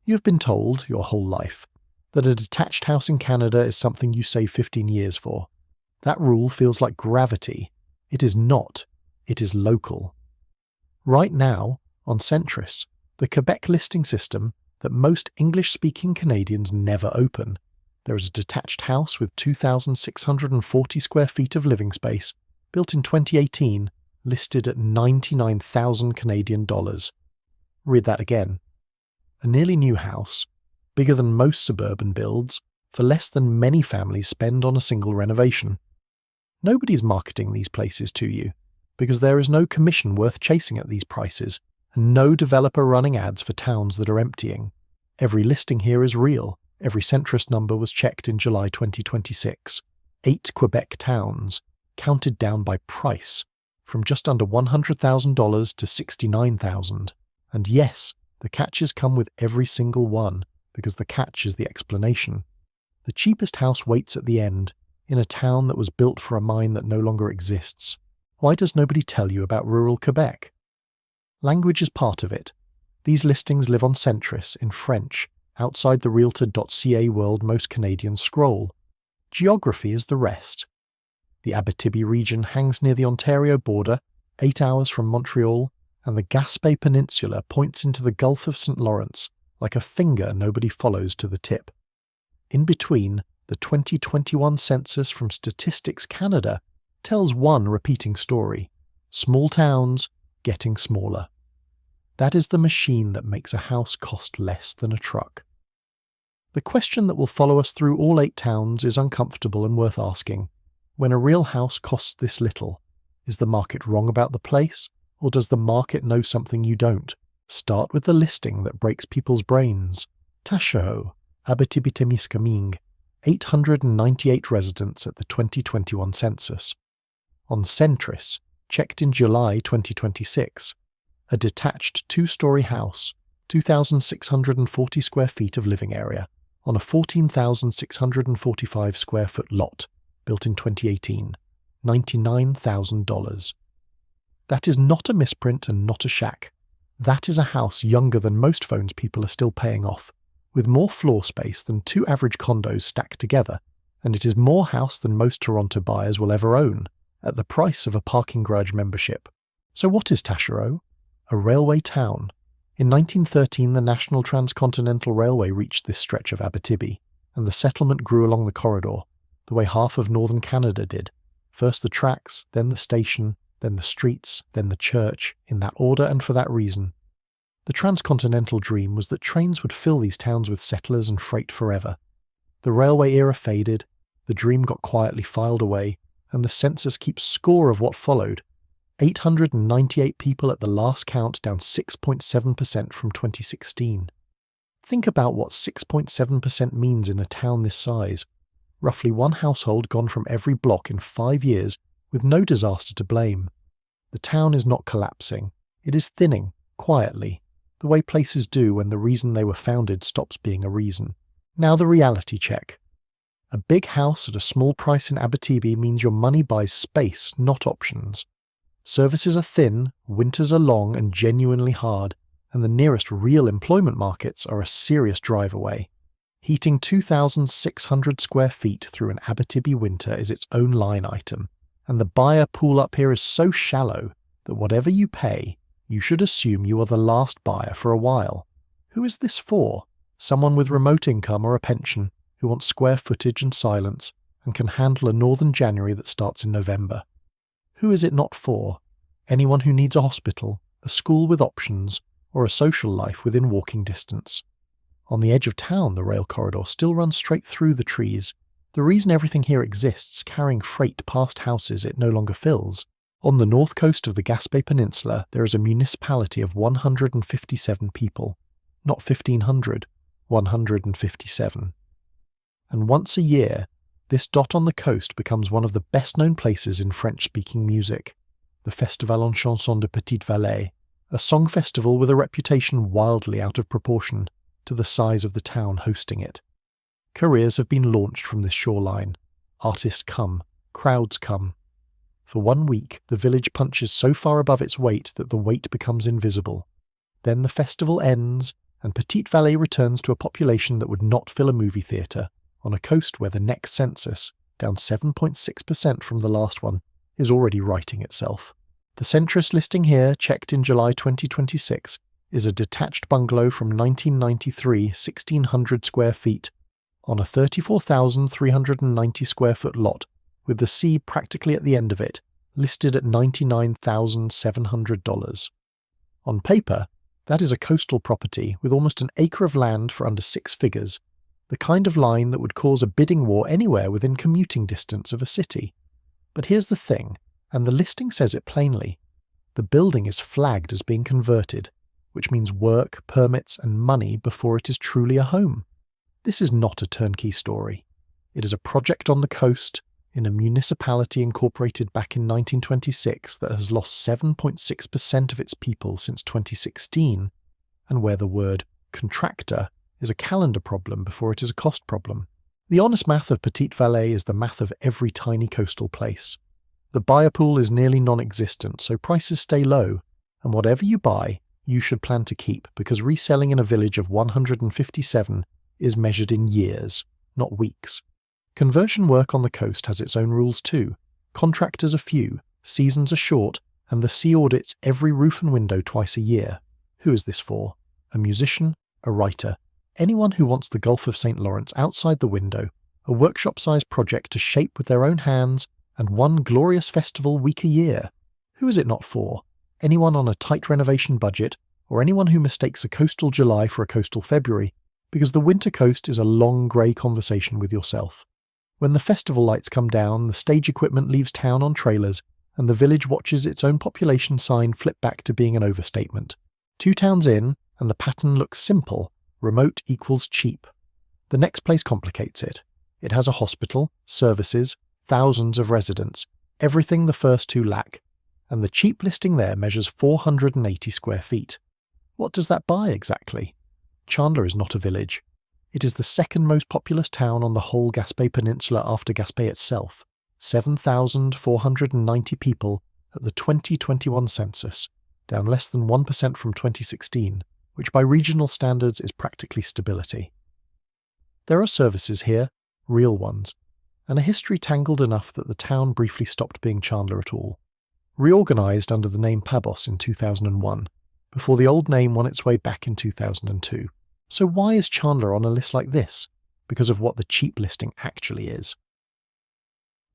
You have been told, your whole life, that a detached house in Canada is something you save 15 years for. That rule feels like gravity. It is not. It is local. Right now, on Centris, the Quebec listing system that most English-speaking Canadians never open, there is a detached house with 2,640 square feet of living space, built in 2018, listed at 99,000 Canadian dollars. Read that again. A nearly new house, bigger than most suburban builds, for less than many families spend on a single renovation. Nobody's marketing these places to you, because there is no commission worth chasing at these prices, and no developer running ads for towns that are emptying. Every listing here is real. Every Centris number was checked in July 2026. 8 Quebec towns, counted down by price, from just under $100,000 to $69,000. And yes, the catches come with every single one, because the catch is the explanation. The cheapest house waits at the end, in a town that was built for a mine that no longer exists. Why does nobody tell you about rural Quebec? Language is part of it. These listings live on Centris in French, outside the Realtor.ca world most Canadians scroll. Geography is the rest. The Abitibi region hangs near the Ontario border, 8 hours from Montreal, and the Gaspé Peninsula points into the Gulf of St. Lawrence, like a finger nobody follows to the tip. In between, the 2021 census from Statistics Canada tells one repeating story: small towns getting smaller. That is the machine that makes a house cost less than a truck. The question that will follow us through all 8 towns is uncomfortable and worth asking. When a real house costs this little, is the market wrong about the place, or does the market know something you don't? Start with the listing that breaks people's brains. Taschereau, Abitibi Témiscaming, 898 residents at the 2021 census. On Centris, checked in July 2026, a detached 2-story house, 2,640 square feet of living area, on a 14,645 square foot lot, built in 2018, $99,000. That is not a misprint and not a shack. That is a house younger than most phones people are still paying off, with more floor space than 2 average condos stacked together, and it is more house than most Toronto buyers will ever own, at the price of a parking garage membership. So what is Taschereau? A railway town. In 1913, the National Transcontinental Railway reached this stretch of Abitibi, and the settlement grew along the corridor, the way half of northern Canada did. First the tracks, then the station, then the streets, then the church, in that order and for that reason. The transcontinental dream was that trains would fill these towns with settlers and freight forever. The railway era faded, the dream got quietly filed away, and the census keeps score of what followed. 898 people at the last count, down 6.7% from 2016. Think about what 6.7% means in a town this size. Roughly 1 household gone from every block in 5 years, with no disaster to blame. The town is not collapsing. It is thinning, quietly, the way places do when the reason they were founded stops being a reason. Now the reality check. A big house at a small price in Abitibi means your money buys space, not options. Services are thin, winters are long and genuinely hard, and the nearest real employment markets are a serious drive away. Heating 2,600 square feet through an Abitibi winter is its own line item, and the buyer pool up here is so shallow that whatever you pay, you should assume you are the last buyer for a while. Who is this for? Someone with remote income or a pension, who wants square footage and silence, and can handle a northern January that starts in November. Who is it not for? Anyone who needs a hospital, a school with options, or a social life within walking distance. On the edge of town, the rail corridor still runs straight through the trees. The reason everything here exists, carrying freight past houses it no longer fills. On the north coast of the Gaspé Peninsula, there is a municipality of 157 people. Not 1,500, 157. And once a year, this dot on the coast becomes one of the best-known places in French-speaking music, the Festival en Chanson de Petite-Vallée, a song festival with a reputation wildly out of proportion to the size of the town hosting it. Careers have been launched from this shoreline. Artists come, crowds come. For 1 week, the village punches so far above its weight that the weight becomes invisible. Then the festival ends, and Petite-Vallée returns to a population that would not fill a movie theatre on a coast where the next census, down 7.6% from the last one, is already righting itself. The Centris listing here, checked in July 2026, is a detached bungalow from 1993, 1,600 square feet, on a 34,390 square foot lot, with the sea practically at the end of it, listed at $99,700. On paper, that is a coastal property with almost an acre of land for under 6 figures, the kind of line that would cause a bidding war anywhere within commuting distance of a city. But here's the thing, and the listing says it plainly. The building is flagged as being converted, which means work, permits, and money before it is truly a home. This is not a turnkey story. It is a project on the coast, in a municipality incorporated back in 1926 that has lost 7.6% of its people since 2016, and where the word contractor is a calendar problem before it is a cost problem. The honest math of Petite-Vallée is the math of every tiny coastal place. The buyer pool is nearly non-existent, so prices stay low, and whatever you buy, you should plan to keep, because reselling in a village of 157 is measured in years, not weeks. Conversion work on the coast has its own rules too. Contractors are few, seasons are short, and the sea audits every roof and window twice a year. Who is this for? A musician? A writer? Anyone who wants the Gulf of St. Lawrence outside the window, a workshop-sized project to shape with their own hands, and one glorious festival week a year. Who is it not for? Anyone on a tight renovation budget, or anyone who mistakes a coastal July for a coastal February, because the winter coast is a long grey conversation with yourself. When the festival lights come down, the stage equipment leaves town on trailers, and the village watches its own population sign flip back to being an overstatement. 2 towns in, and the pattern looks simple. Remote equals cheap. The next place complicates it. It has a hospital, services, thousands of residents, everything the first 2 lack, and the cheap listing there measures 480 square feet. What does that buy exactly? Chandler is not a village. It is the second most populous town on the whole Gaspé Peninsula after Gaspé itself, 7,490 people at the 2021 census, down less than 1% from 2016, which by regional standards is practically stability. There are services here, real ones, and a history tangled enough that the town briefly stopped being Chandler at all. Reorganised under the name Pabos in 2001, before the old name won its way back in 2002. So why is Chandler on a list like this? Because of what the cheap listing actually is.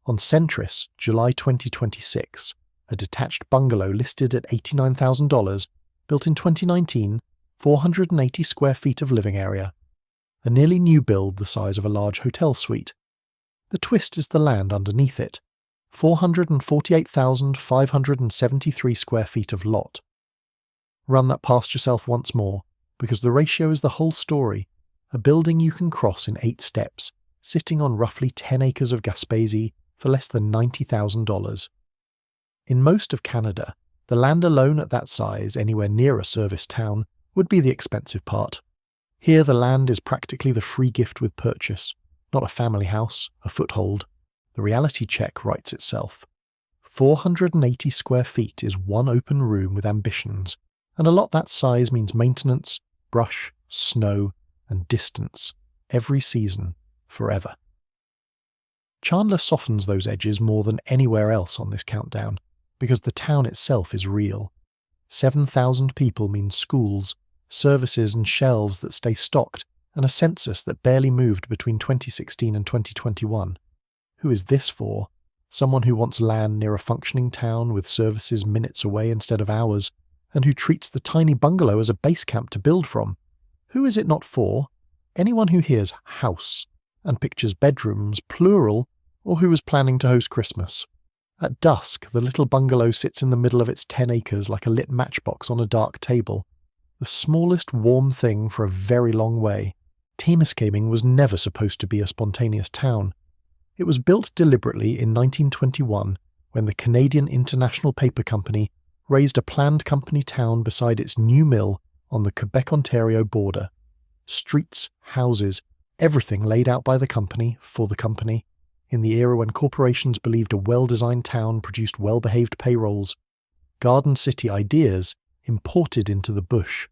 On Centris, July 2026, a detached bungalow listed at $89,000, built in 2019, 480 square feet of living area. A nearly new build the size of a large hotel suite. The twist is the land underneath it, 448,573 square feet of lot. Run that past yourself once more, because the ratio is the whole story, a building you can cross in 8 steps, sitting on roughly 10 acres of Gaspésie for less than $90,000. In most of Canada, the land alone at that size, anywhere near a service town, would be the expensive part. Here the land is practically the free gift with purchase, not a family house, a foothold. The reality check writes itself. 480 square feet is one open room with ambitions, and a lot that size means maintenance, brush, snow, and distance, every season, forever. Chandler softens those edges more than anywhere else on this countdown, because the town itself is real. 7,000 people means schools, services and shelves that stay stocked, and a census that barely moved between 2016 and 2021. Who is this for? Someone who wants land near a functioning town with services minutes away instead of hours, and who treats the tiny bungalow as a base camp to build from. Who is it not for? Anyone who hears house and pictures bedrooms, plural, or who is planning to host Christmas. At dusk, the little bungalow sits in the middle of its 10 acres like a lit matchbox on a dark table. The smallest warm thing for a very long way. Témiscaming was never supposed to be a spontaneous town. It was built deliberately in 1921 when the Canadian International Paper Company raised a planned company town beside its new mill on the Quebec-Ontario border. Streets, houses, everything laid out by the company, for the company, in the era when corporations believed a well-designed town produced well-behaved payrolls. Garden City ideas imported into the bush.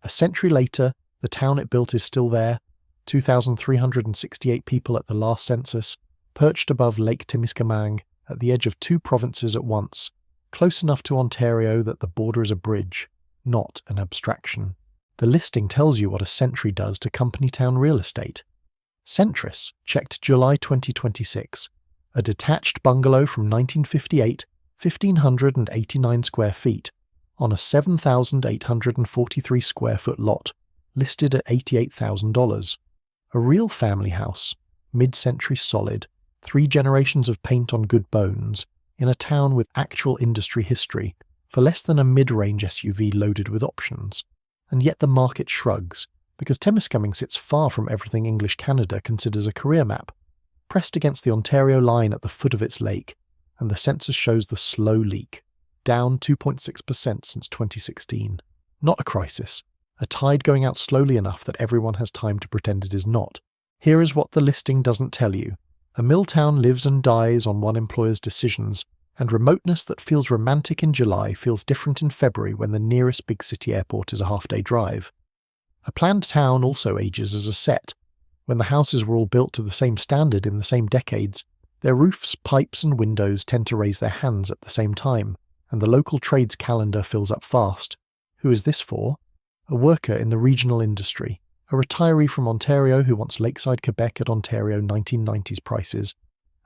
A century later, The town it built is still there, 2,368 people at the last census, perched above Lake Témiscaming, at the edge of two provinces at once, close enough to Ontario that the border is a bridge, not an abstraction. The listing tells you what a Centris does to company town real estate. Centris checked July 2026, a detached bungalow from 1958, 1,589 square feet, on a 7,843 square foot lot, listed at $88,000. A real family house, mid-century solid, 3 generations of paint on good bones, in a town with actual industry history, for less than a mid-range SUV loaded with options. And yet the market shrugs, because Témiscaming sits far from everything English Canada considers a career map, pressed against the Ontario line at the foot of its lake, and the census shows the slow leak, down 2.6% since 2016. Not a crisis, a tide going out slowly enough that everyone has time to pretend it is not. Here is what the listing doesn't tell you. A mill town lives and dies on one employer's decisions, and remoteness that feels romantic in July feels different in February when the nearest big city airport is a half-day drive. A planned town also ages as a set. When the houses were all built to the same standard in the same decades, their roofs, pipes and windows tend to raise their hands at the same time, and the local trades calendar fills up fast. Who is this for? A worker in the regional industry, a retiree from Ontario who wants lakeside Quebec at Ontario 1990s prices,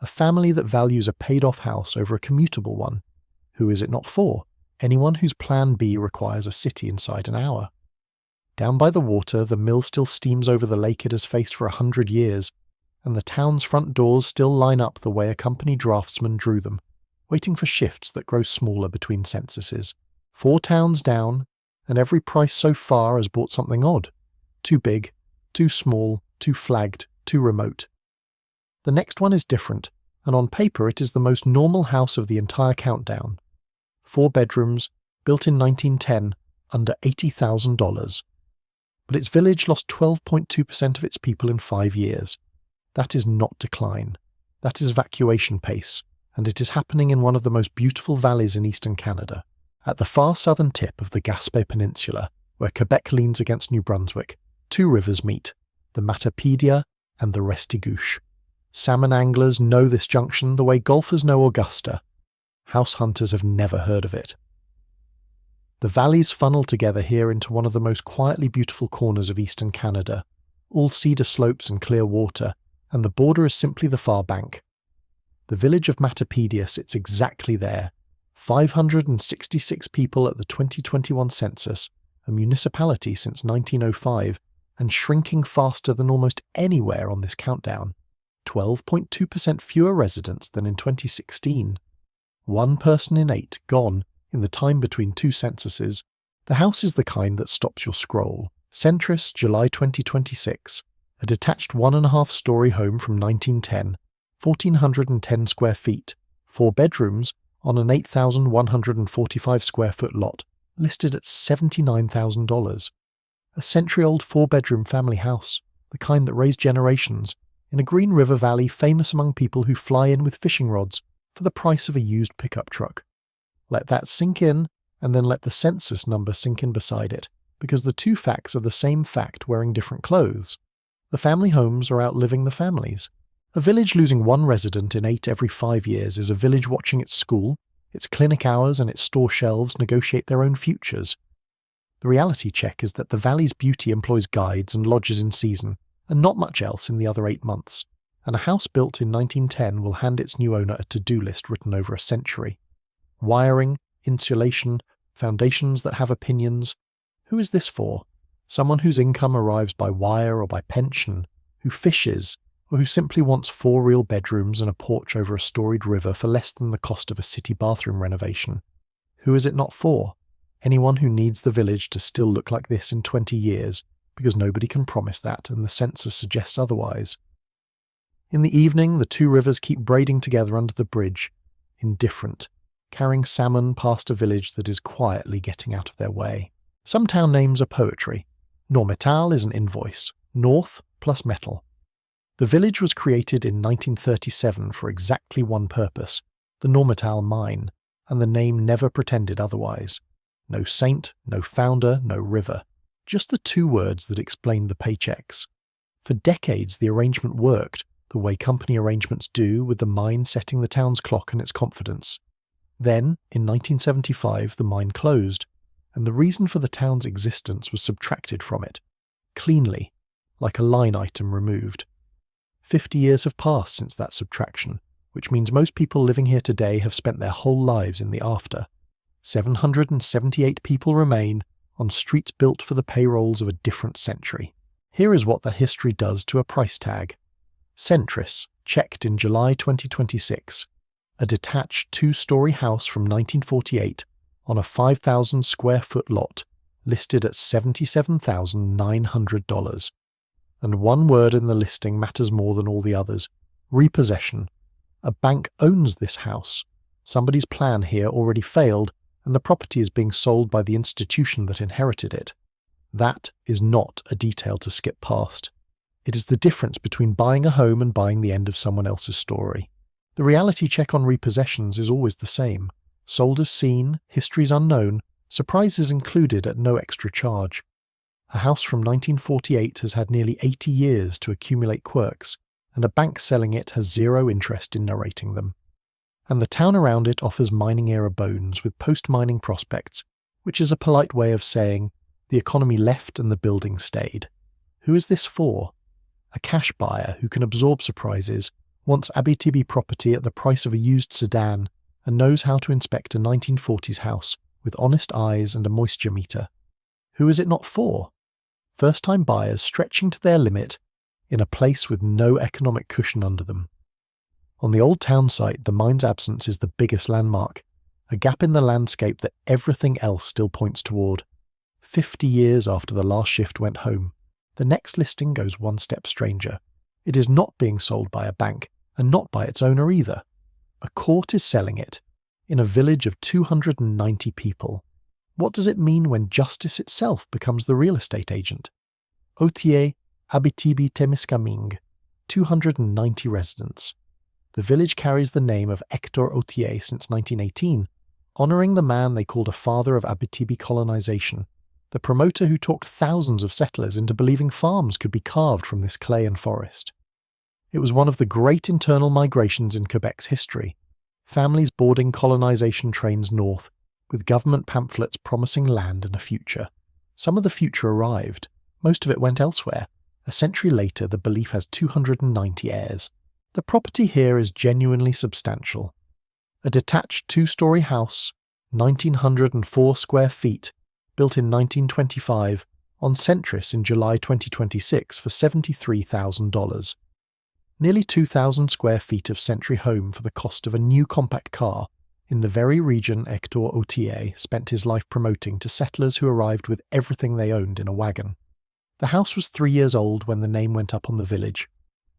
a family that values a paid-off house over a commutable one. Who is it not for? Anyone whose plan B requires a city inside an hour. Down by the water, the mill still steams over the lake it has faced for 100 years, and the town's front doors still line up the way a company draftsman drew them, waiting for shifts that grow smaller between censuses. 4 towns down, and every price so far has bought something odd. Too big, too small, too flagged, too remote. The next one is different, and on paper it is the most normal house of the entire countdown. 4 bedrooms, built in 1910, under $80,000. But its village lost 12.2% of its people in 5 years. That is not decline. That is evacuation pace, and it is happening in one of the most beautiful valleys in eastern Canada, at the far southern tip of the Gaspé Peninsula, where Quebec leans against New Brunswick. 2 rivers meet, the Matapédia and the Restigouche. Salmon anglers know this junction the way golfers know Augusta. House hunters have never heard of it. The valleys funnel together here into one of the most quietly beautiful corners of eastern Canada, all cedar slopes and clear water, and the border is simply the far bank. The village of Matapédia sits exactly there, 566 people at the 2021 census, a municipality since 1905, and shrinking faster than almost anywhere on this countdown. 12.2% fewer residents than in 2016. 1 person in 8 gone in the time between 2 censuses. The house is the kind that stops your scroll. Centris, July 2026. A detached 1.5-story home from 1910, 1,410 square feet, 4 bedrooms on an 8,145 square foot lot, listed at $79,000. A century-old 4-bedroom family house, the kind that raised generations, in a green river valley famous among people who fly in with fishing rods for the price of a used pickup truck. Let that sink in, and then let the census number sink in beside it, because the 2 facts are the same fact wearing different clothes. The family homes are outliving the families. A village losing 1 resident in 8 every 5 years is a village watching its school, its clinic hours and its store shelves negotiate their own futures. The reality check is that the valley's beauty employs guides and lodges in season, and not much else in the other 8 months, and a house built in 1910 will hand its new owner a to-do list written over a century. Wiring, insulation, foundations that have opinions. Who is this for? Someone whose income arrives by wire or by pension, who fishes, or who simply wants 4 real bedrooms and a porch over a storied river for less than the cost of a city bathroom renovation. Who is it not for? Anyone who needs the village to still look like this in 20 years, because nobody can promise that and the census suggests otherwise. In the evening, the 2 rivers keep braiding together under the bridge, indifferent, carrying salmon past a village that is quietly getting out of their way. Some town names are poetry. Normétal is an invoice, north plus metal. The village was created in 1937 for exactly one purpose, the Normétal mine, and the name never pretended otherwise. No saint, no founder, no river. just the two words that explained the paychecks. For decades, the arrangement worked, the way company arrangements do, with the mine setting the town's clock and its confidence. Then, in 1975, the mine closed, and the reason for the town's existence was subtracted from it, cleanly, like a line item removed. 50 years have passed since that subtraction, which means most people living here today have spent their whole lives in the after. 778 people remain on streets built for the payrolls of a different century. Here is what the history does to a price tag. Centris, checked in July 2026. A detached two-story house from 1948 on a 5,000 square foot lot, listed at $77,900. And one word in the listing matters more than all the others: repossession. A bank owns this house. Somebody's plan here already failed, and the property is being sold by the institution that inherited it. That is not a detail to skip past. It is the difference between buying a home and buying the end of someone else's story. The reality check on repossessions is always the same. Sold as seen, histories unknown, surprises included at no extra charge. A house from 1948 has had nearly 80 years to accumulate quirks, and a bank selling it has zero interest in narrating them. And the town around it offers mining-era bones with post-mining prospects, which is a polite way of saying the economy left and the building stayed. Who is this for? A cash buyer who can absorb surprises, wants Abitibi property at the price of a used sedan, and knows how to inspect a 1940s house with honest eyes and a moisture meter. Who is it not for? First-time buyers stretching to their limit in a place with no economic cushion under them. On the old town site, the mine's absence is the biggest landmark, a gap in the landscape that everything else still points toward. 50 years after the last shift went home, the next listing goes one step stranger. It is not being sold by a bank, and not by its owner either. A court is selling it, in a village of 290 people. What does it mean when justice itself becomes the real estate agent? Authier, Abitibi, Témiscaming, 290 residents. The village carries the name of Hector Authier since 1918, honouring the man they called a father of Abitibi colonisation, the promoter who talked thousands of settlers into believing farms could be carved from this clay and forest. It was one of the great internal migrations in Quebec's history, families boarding colonisation trains north, with government pamphlets promising land and a future. Some of the future arrived, most of it went elsewhere. A century later, the belief has 290 heirs. The property here is genuinely substantial. A detached two-story house, 1,904 square feet, built in 1925, on Centris in July 2026 for $73,000. Nearly 2,000 square feet of Century home for the cost of a new compact car, in the very region Hector Authier spent his life promoting to settlers who arrived with everything they owned in a wagon. The house was 3 years old when the name went up on the village.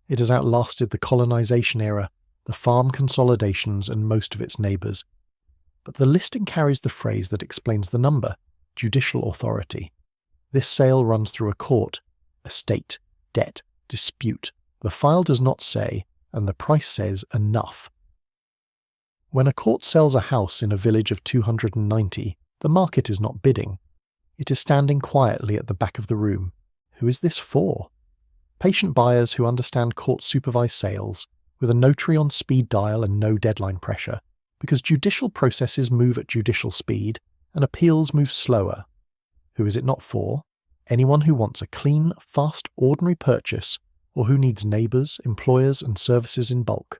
It has outlasted the colonisation era, the farm consolidations and most of its neighbours. But the listing carries the phrase that explains the number: judicial authority. This sale runs through a court, estate, debt, dispute. The file does not say, and the price says enough. When a court sells a house in a village of 290, the market is not bidding. It is standing quietly at the back of the room. Who is this for? Patient buyers who understand court-supervised sales, with a notary on speed dial and no deadline pressure, because judicial processes move at judicial speed and appeals move slower. Who is it not for? Anyone who wants a clean, fast, ordinary purchase, or who needs neighbours, employers and services in bulk.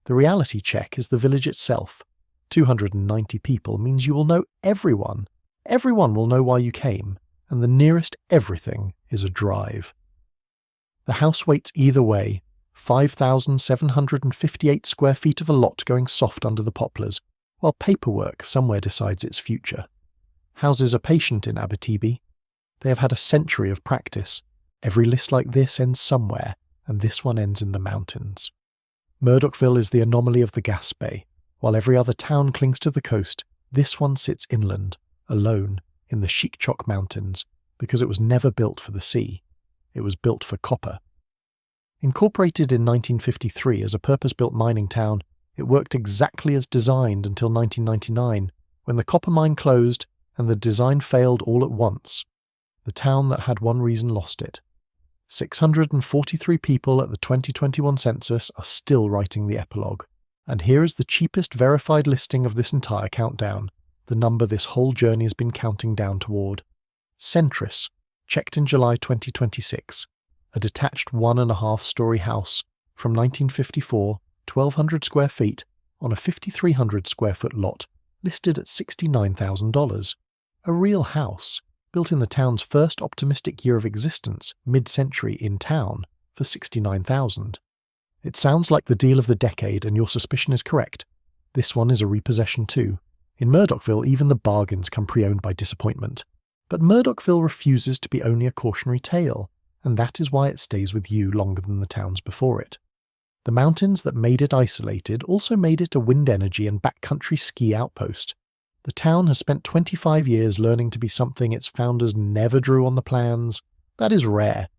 The reality check is the village itself. 290 people means you will know everyone. Everyone will know why you came, and the nearest everything is a drive. The house waits either way, 5,758 square feet of a lot going soft under the poplars, while paperwork somewhere decides its future. Houses are patient in Abitibi. They have had a century of practice. Every list like this ends somewhere, and this one ends in the mountains. Murdochville is the anomaly of the Gaspé. While every other town clings to the coast, this one sits inland, alone, in the Chic-Choc Mountains, because it was never built for the sea. It was built for copper. Incorporated in 1953 as a purpose-built mining town, it worked exactly as designed until 1999, when the copper mine closed and the design failed all at once. the town that had one reason lost it. 643 people at the 2021 census are still writing the epilogue. And here is the cheapest verified listing of this entire countdown, the number this whole journey has been counting down toward. Centris, checked in July 2026, a detached 1.5-story house from 1954, 1,200 square feet, on a 5,300 square foot lot, listed at $69,000. A real house, built in the town's first optimistic year of existence, mid-century in town, for $69,000. It sounds like the deal of the decade, and your suspicion is correct. This one is a repossession too. In Murdochville, even the bargains come pre-owned by disappointment. But Murdochville refuses to be only a cautionary tale, and that is why it stays with you longer than the towns before it. The mountains that made it isolated also made it a wind energy and backcountry ski outpost. The town has spent 25 years learning to be something its founders never drew on the plans. That is rare.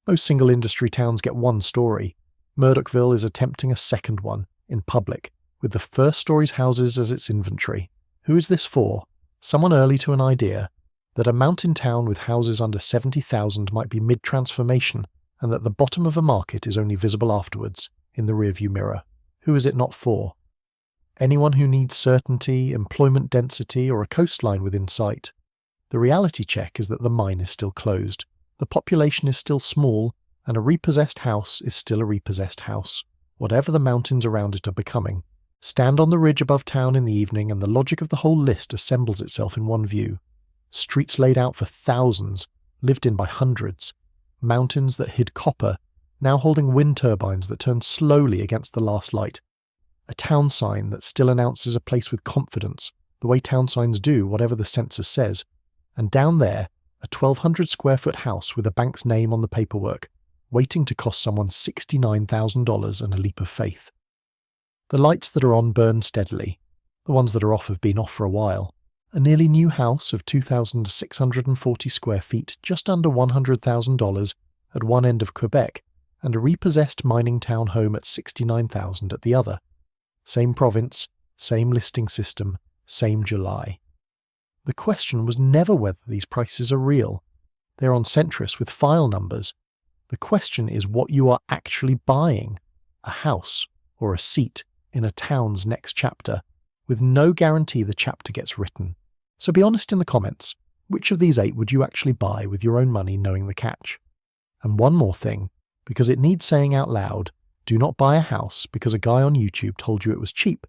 Most single industry towns get one story. Murdochville is attempting a second one, in public, with the first story's houses as its inventory. Who is this for? Someone early to an idea that a mountain town with houses under 70,000 might be mid-transformation, and that the bottom of a market is only visible afterwards, in the rearview mirror. Who is it not for? Anyone who needs certainty, employment density, or a coastline within sight. The reality check is that the mine is still closed, the population is still small, and a repossessed house is still a repossessed house, whatever the mountains around it are becoming. Stand on the ridge above town in the evening and the logic of the whole list assembles itself in one view. Streets laid out for thousands, lived in by hundreds. Mountains that hid copper, now holding wind turbines that turn slowly against the last light. A town sign that still announces a place with confidence, the way town signs do, whatever the census says. And down there, a 1,200 square foot house with a bank's name on the paperwork, waiting to cost someone $69,000 and a leap of faith. The lights that are on burn steadily. The ones that are off have been off for a while. A nearly new house of 2,640 square feet, just under $100,000 at one end of Quebec, and a repossessed mining town home at $69,000 at the other. Same province, same listing system, same July. The question was never whether these prices are real. They're on Centris with file numbers. The question is what you are actually buying, a house or a seat in a town's next chapter, with no guarantee the chapter gets written. So be honest in the comments. Which of these 8 would you actually buy with your own money knowing the catch? And one more thing, because it needs saying out loud, do not buy a house because a guy on YouTube told you it was cheap.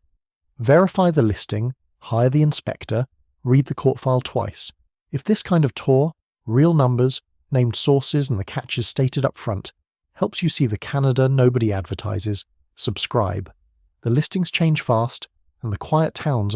Verify the listing, hire the inspector, read the court file twice. If this kind of tour, real numbers, named sources and the catches stated up front, helps you see the Canada nobody advertises, subscribe. The listings change fast, and the quiet towns are